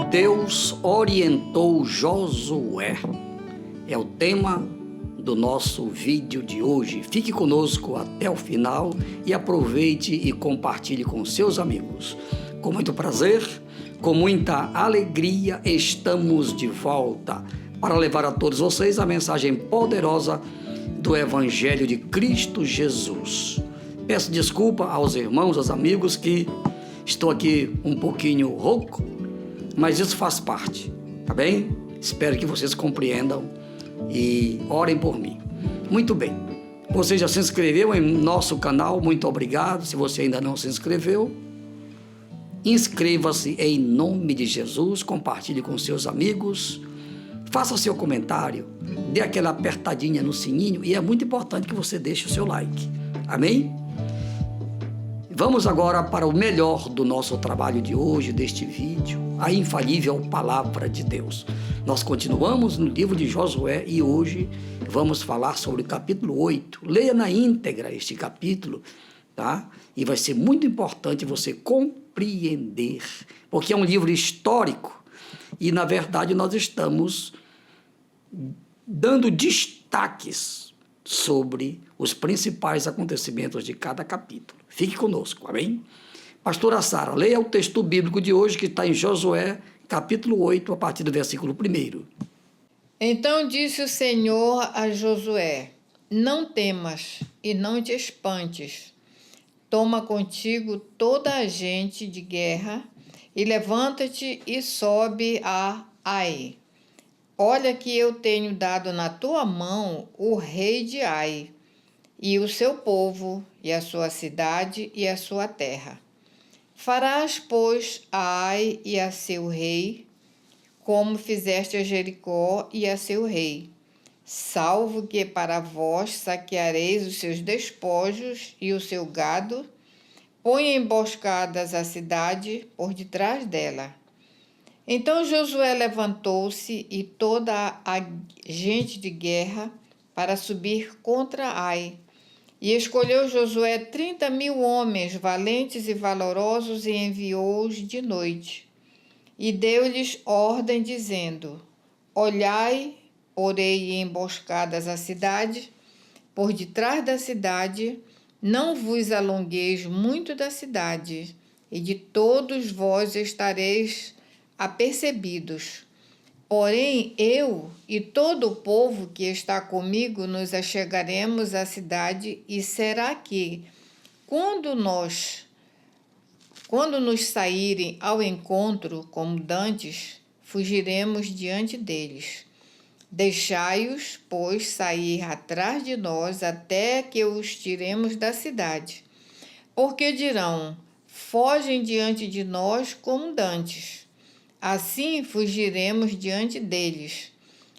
Deus orientou Josué. É o tema do nosso vídeo de hoje. Fique conosco até o final e aproveite e compartilhe com seus amigos. Com muito prazer, com muita alegria, estamos de volta para levar a todos vocês a mensagem poderosa do Evangelho de Cristo Jesus. Peço desculpa aos irmãos, aos amigos, que estou aqui um pouquinho rouco, mas isso faz parte, tá bem? Espero que vocês compreendam e orem por mim. Muito bem, você já se inscreveu em nosso canal? Muito obrigado. Se você ainda não se inscreveu, inscreva-se em nome de Jesus, compartilhe com seus amigos, faça seu comentário, dê aquela apertadinha no sininho e é muito importante que você deixe o seu like. Amém? Vamos agora para o melhor do nosso trabalho de hoje, deste vídeo, a infalível Palavra de Deus. Nós continuamos no livro de Josué e hoje vamos falar sobre o capítulo 8. Leia na íntegra este capítulo, tá? E vai ser muito importante você compreender, porque é um livro histórico e, na verdade, nós estamos dando destaques sobre os principais acontecimentos de cada capítulo. Fique conosco, amém? Pastora Sara, leia o texto bíblico de hoje que está em Josué, capítulo 8, a partir do versículo 1. Então disse o Senhor a Josué: não temas e não te espantes. Toma contigo toda a gente de guerra e levanta-te e sobe a Ai. Olha que eu tenho dado na tua mão o rei de Ai, e o seu povo, e a sua cidade, e a sua terra. Farás, pois, a Ai e a seu rei, como fizeste a Jericó e a seu rei, salvo que para vós saqueareis os seus despojos e o seu gado, ponha emboscadas a cidade por detrás dela. Então Josué levantou-se e toda a gente de guerra para subir contra Ai. E escolheu Josué 30.000 homens valentes e valorosos e enviou-os de noite. E deu-lhes ordem, dizendo: olhai, porei emboscadas a cidade, por detrás da cidade, não vos alongueis muito da cidade, e de todos vós estareis apercebidos. Porém, eu e todo o povo que está comigo nos achegaremos à cidade, e será que, quando nos saírem ao encontro como dantes, fugiremos diante deles. Deixai-os, pois, sair atrás de nós até que os tiremos da cidade. Porque dirão: fogem diante de nós como dantes. Assim fugiremos diante deles.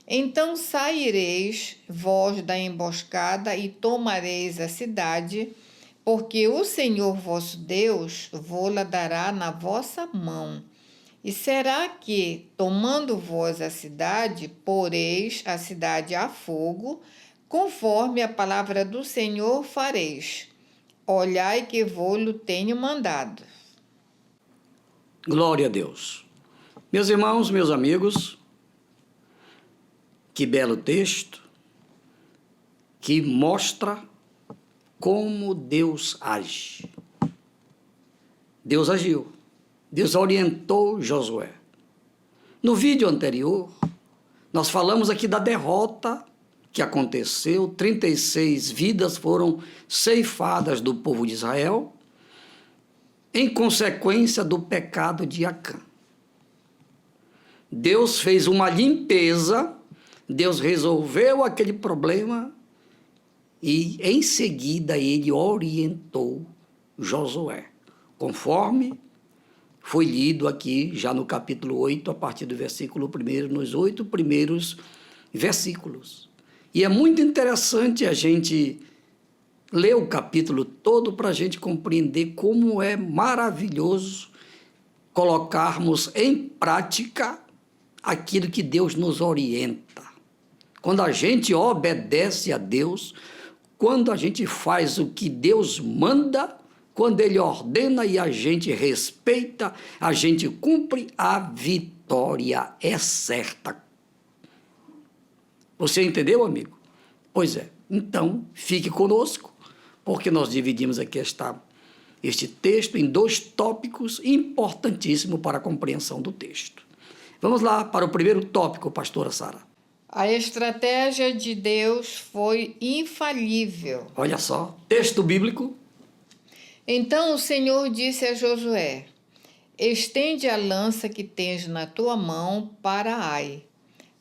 Então saireis vós da emboscada e tomareis a cidade, porque o Senhor vosso Deus vô-la dará na vossa mão. E será que, tomando vós a cidade, poreis a cidade a fogo, conforme a palavra do Senhor fareis. Olhai que vô-lo tenho mandado. Glória a Deus. Meus irmãos, meus amigos, que belo texto que mostra como Deus age. Deus agiu. Deus orientou Josué. No vídeo anterior, nós falamos aqui da derrota que aconteceu. 36 vidas foram ceifadas do povo de Israel em consequência do pecado de Acã. Deus fez uma limpeza, Deus resolveu aquele problema e, em seguida, ele orientou Josué, conforme foi lido aqui já no capítulo 8, a partir do versículo 1, nos 8 primeiros versículos. E é muito interessante a gente ler o capítulo todo para a gente compreender como é maravilhoso colocarmos em prática aquilo que Deus nos orienta. Quando a gente obedece a Deus, quando a gente faz o que Deus manda, quando ele ordena e a gente respeita, a gente cumpre, a vitória é certa. Você entendeu, amigo? Pois é. Então, fique conosco, porque nós dividimos aqui este texto em 2 tópicos importantíssimos para a compreensão do texto. Vamos lá para o primeiro tópico, pastora Sara. A estratégia de Deus foi infalível. Olha só, texto bíblico. Então o Senhor disse a Josué: estende a lança que tens na tua mão para Ai,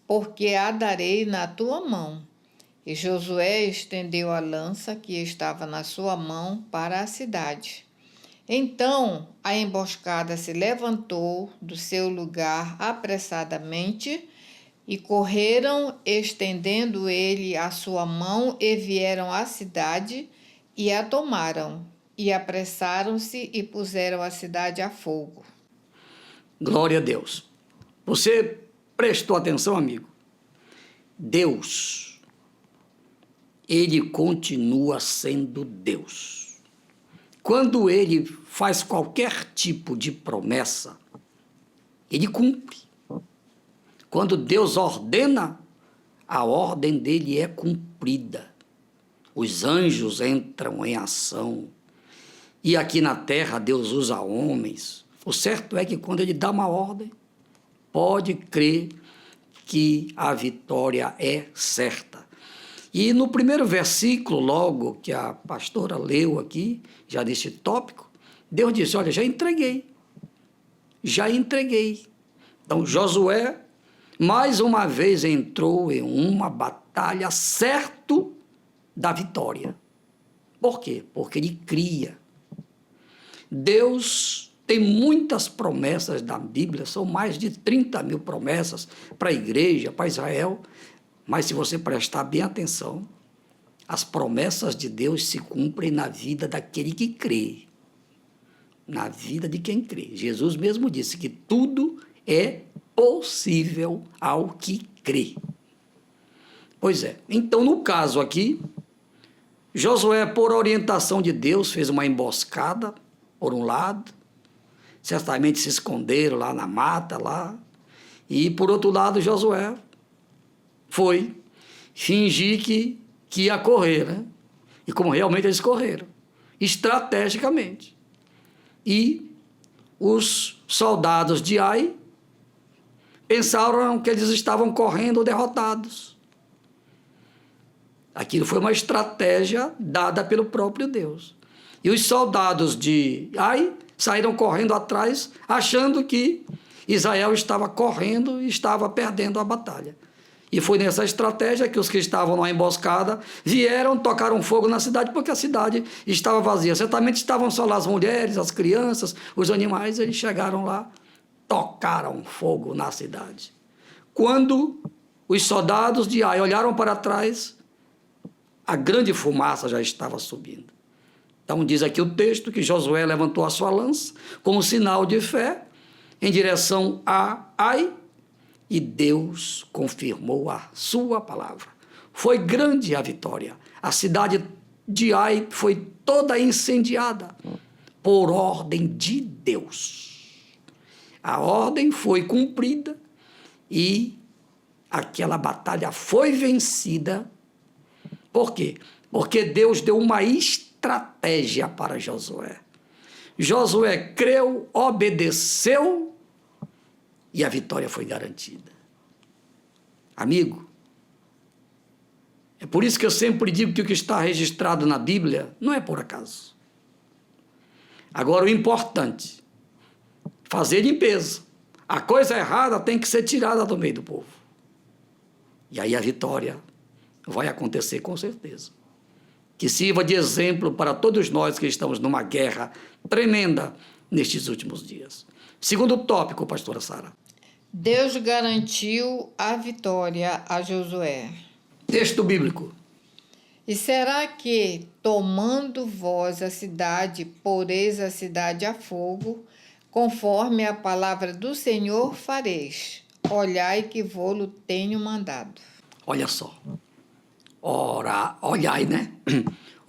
porque a darei na tua mão. E Josué estendeu a lança que estava na sua mão para a cidade. Então a emboscada se levantou do seu lugar apressadamente, e correram, estendendo ele a sua mão, e vieram à cidade, e a tomaram, e apressaram-se e puseram a cidade a fogo. Glória a Deus. Você prestou atenção, amigo? Deus, ele continua sendo Deus. Quando ele faz qualquer tipo de promessa, ele cumpre. Quando Deus ordena, a ordem dele é cumprida. Os anjos entram em ação. E aqui na terra Deus usa homens. O certo é que quando ele dá uma ordem, pode crer que a vitória é certa. E no primeiro versículo, logo que a pastora leu aqui, já nesse tópico, Deus disse: olha, já entreguei. Então Josué, mais uma vez, entrou em uma batalha certo da vitória. Por quê? Porque ele cria. Deus tem muitas promessas da Bíblia, são mais de 30 mil promessas para a igreja, para Israel, mas se você prestar bem atenção, as promessas de Deus se cumprem na vida daquele que crê, na vida de quem crê. Jesus mesmo disse que tudo é possível ao que crê. Pois é, então no caso aqui, Josué, por orientação de Deus, fez uma emboscada, por um lado, certamente se esconderam lá na mata, lá, e por outro lado Josué foi fingir que ia correr, né? E como realmente eles correram, estrategicamente. E os soldados de Ai pensaram que eles estavam correndo derrotados. Aquilo foi uma estratégia dada pelo próprio Deus. E os soldados de Ai saíram correndo atrás, achando que Israel estava correndo e estava perdendo a batalha. E foi nessa estratégia que os que estavam na emboscada vieram, tocaram fogo na cidade, porque a cidade estava vazia. Certamente estavam só lá as mulheres, as crianças, os animais. Eles chegaram lá, tocaram fogo na cidade. Quando os soldados de Ai olharam para trás, a grande fumaça já estava subindo. Então diz aqui o texto que Josué levantou a sua lança como sinal de fé em direção a Ai, e Deus confirmou a sua palavra. Foi grande a vitória. A cidade de Ai foi toda incendiada por ordem de Deus. A ordem foi cumprida e aquela batalha foi vencida. Por quê? Porque Deus deu uma estratégia para Josué. Josué creu, obedeceu e a vitória foi garantida. Amigo, é por isso que eu sempre digo que o que está registrado na Bíblia não é por acaso. Agora, o importante, fazer limpeza. A coisa errada tem que ser tirada do meio do povo. E aí a vitória vai acontecer com certeza. Que sirva de exemplo para todos nós que estamos numa guerra tremenda nestes últimos dias. Segundo tópico, pastora Sara. Deus garantiu a vitória a Josué. Texto bíblico. E será que, tomando vós a cidade, poreis a cidade a fogo, conforme a palavra do Senhor fareis? Olhai que vô-lo tenho mandado. Olha só. Ora, olhai, né?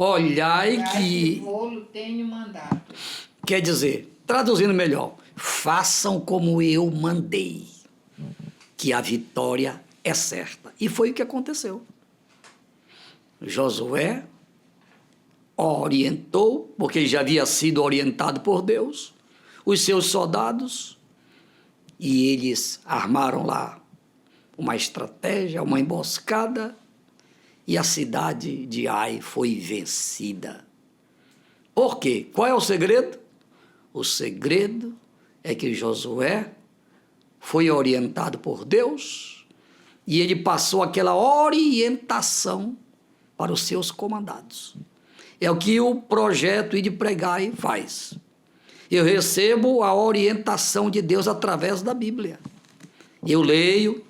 olhai que... vou-lo tenho mandado. Quer dizer, traduzindo melhor, façam como eu mandei, que a vitória é certa. E foi o que aconteceu. Josué orientou, porque já havia sido orientado por Deus, os seus soldados, e eles armaram lá uma estratégia, uma emboscada, e a cidade de Ai foi vencida. Por quê? Qual é o segredo? O segredo é que Josué foi orientado por Deus e ele passou aquela orientação para os seus comandados. É o que o projeto Ir de Pregar faz. Eu recebo a orientação de Deus através da Bíblia. Eu leio,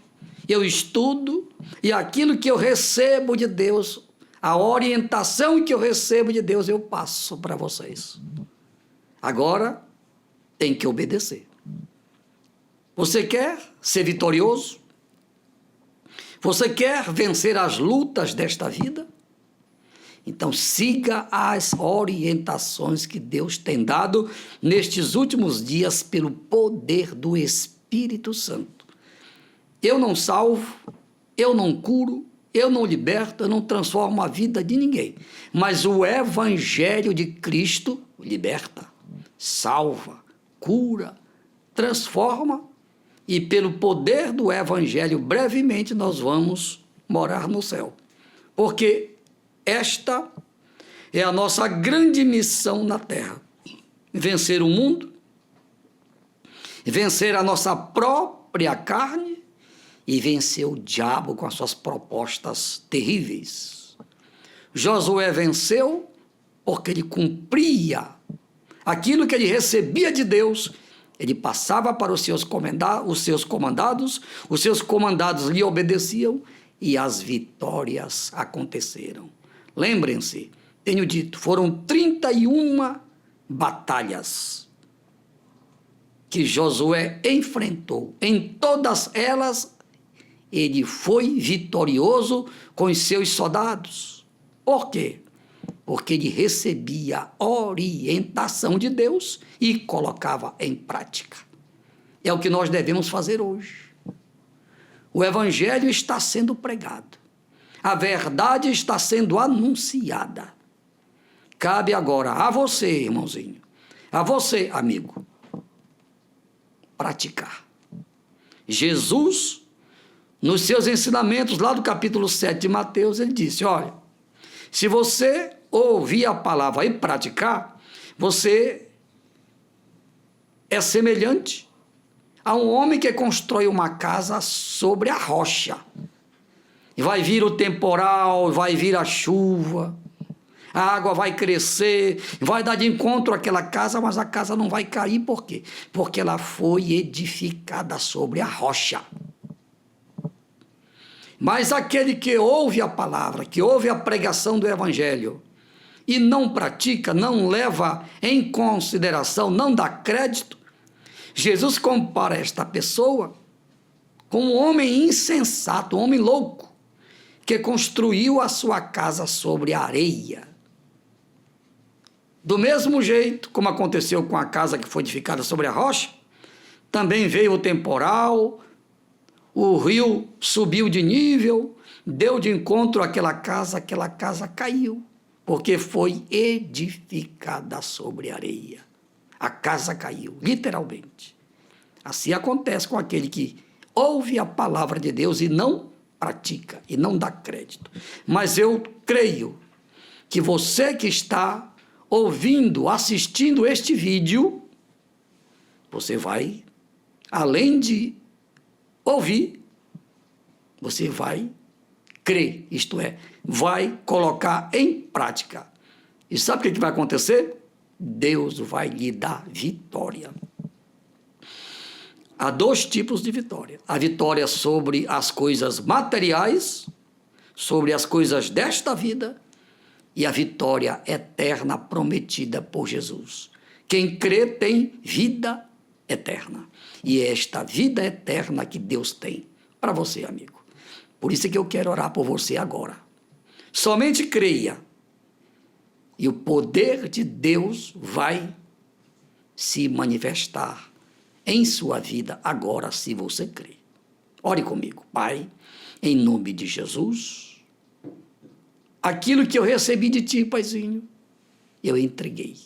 eu estudo, e aquilo que eu recebo de Deus, a orientação que eu recebo de Deus, eu passo para vocês. Agora, tem que obedecer. Você quer ser vitorioso? Você quer vencer as lutas desta vida? Então, siga as orientações que Deus tem dado nestes últimos dias pelo poder do Espírito Santo. Eu não salvo, eu não curo, eu não liberto, eu não transformo a vida de ninguém. Mas o Evangelho de Cristo liberta, salva, cura, transforma, e pelo poder do Evangelho, brevemente, nós vamos morar no céu. Porque esta é a nossa grande missão na Terra. Vencer o mundo, vencer a nossa própria carne e vencer o diabo com as suas propostas terríveis. Josué venceu porque ele cumpria aquilo que ele recebia de Deus. Ele passava para os seus comandados, os seus comandados lhe obedeciam e as vitórias aconteceram. Lembrem-se, tenho dito, foram 31 batalhas que Josué enfrentou. Em todas elas, ele foi vitorioso com os seus soldados. Por quê? Porque ele recebia orientação de Deus e colocava em prática. É o que nós devemos fazer hoje. O Evangelho está sendo pregado. A verdade está sendo anunciada. Cabe agora a você, irmãozinho, a você, amigo, praticar. Jesus, nos seus ensinamentos, lá do capítulo 7 de Mateus, ele disse, olha, se você ouvir a palavra e praticar, você é semelhante a um homem que constrói uma casa sobre a rocha. E vai vir o temporal, vai vir a chuva, a água vai crescer, vai dar de encontro àquela casa, mas a casa não vai cair. Por quê? Porque ela foi edificada sobre a rocha. Mas aquele que ouve a palavra, que ouve a pregação do Evangelho, e não pratica, não leva em consideração, não dá crédito, Jesus compara esta pessoa com um homem insensato, um homem louco, que construiu a sua casa sobre a areia. Do mesmo jeito, como aconteceu com a casa que foi edificada sobre a rocha, também veio o temporal, o rio subiu de nível, deu de encontro àquela casa caiu, porque foi edificada sobre areia. A casa caiu, literalmente. Assim acontece com aquele que ouve a palavra de Deus e não pratica, e não dá crédito. Mas eu creio que você que está ouvindo, assistindo este vídeo, você vai, além de ouvir, você vai crer, isto é, vai colocar em prática. E sabe o que vai acontecer? Deus vai lhe dar vitória. Há dois tipos de vitória. A vitória sobre as coisas materiais, sobre as coisas desta vida, e a vitória eterna prometida por Jesus. Quem crê tem vida eterna. E é esta vida eterna que Deus tem para você, amigo. Por isso é que eu quero orar por você agora. Somente creia E o poder de Deus vai se manifestar em sua vida agora, se você crer. Ore comigo. Pai, em nome de Jesus, aquilo que eu recebi de Ti, Paizinho, eu entreguei.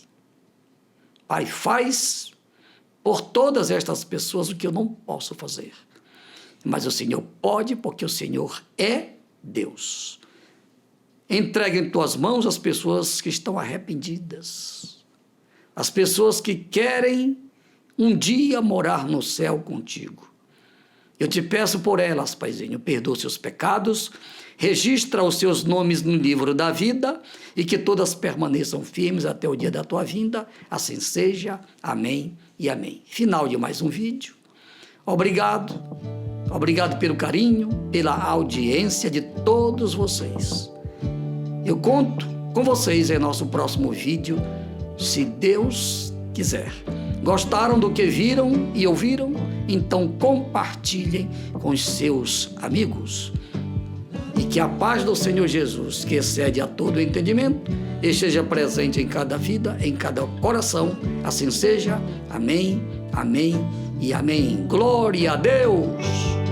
Pai, faz por todas estas pessoas o que eu não posso fazer. Mas o Senhor pode, porque o Senhor é Deus. Entregue em Tuas mãos as pessoas que estão arrependidas, as pessoas que querem um dia morar no céu contigo. Eu te peço por elas, Paizinho, perdoa seus pecados, registra os seus nomes no livro da vida e que todas permaneçam firmes até o dia da tua vinda. Assim seja. Amém e amém. Final de mais um vídeo. Obrigado. Obrigado pelo carinho, pela audiência de todos vocês. Eu conto com vocês em nosso próximo vídeo, se Deus quiser. Gostaram do que viram e ouviram? Então compartilhem com os seus amigos. E que a paz do Senhor Jesus, que excede a todo entendimento, esteja presente em cada vida, em cada coração. Assim seja. Amém, amém e amém. Glória a Deus!